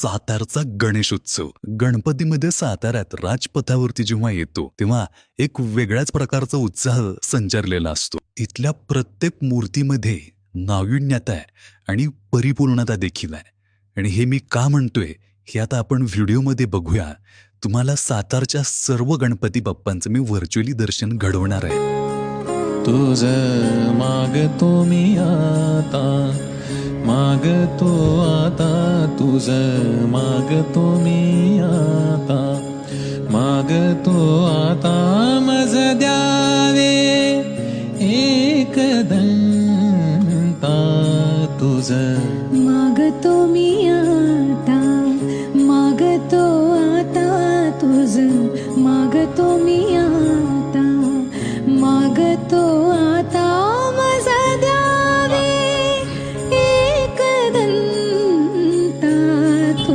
सातारचा गणेशोत्सव. गणपतीमध्ये साताऱ्यात राजपथावरती जेव्हा येतो तेव्हा एक वेगळ्याच प्रकारचा उत्साह संचारलेला असतो. इथल्या प्रत्येक मूर्तीमध्ये नाविन्यता आहे आणि परिपूर्णता देखील आहे. आणि हे मी का म्हणतोय हे आता आपण व्हिडिओमध्ये बघूया. तुम्हाला सातारच्या सर्व गणपती बाप्पांचं मी व्हर्च्युअली दर्शन घडवणार आहे. तुझं मागतो मी आता, मागतो आता, तुझं मागतो मी आता, मागतो आता, मज द्यावे एक दंता, तुझं मागतो मी आता,